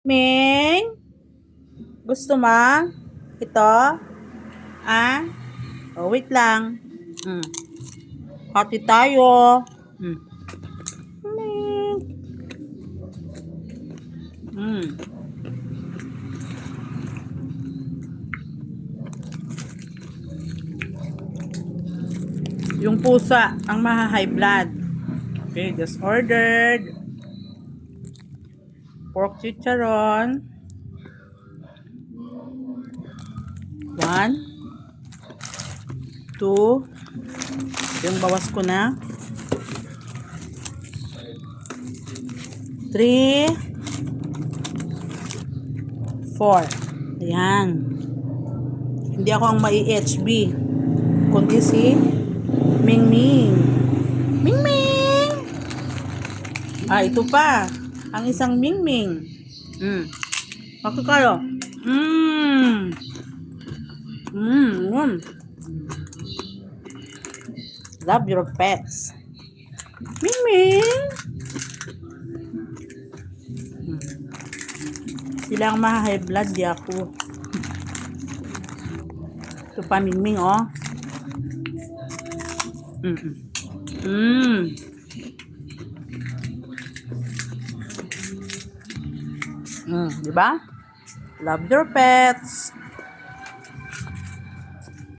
Ming, gusto mo? Ito? Ah? Oh, wait lang. Mm. Hati tayo. Mm. Ming. Mm. Yung pusa ang maha-high blood. Okay, just ordered. Pork chicharon. 1, 2. Yung bawas ko na. 3, 4. Ayan. Hindi ako ang mai-HB. Kundi si Ming Ming. Ming Ming! Ah, ito pa. Ang isang Ming Ming. Bakit kayo? Mmm. Mmm. Love your pets. Ming Ming! Sila ang maha-high blood, di ako. Ito pa, Ming Ming, oh. Di ba? Love your pets.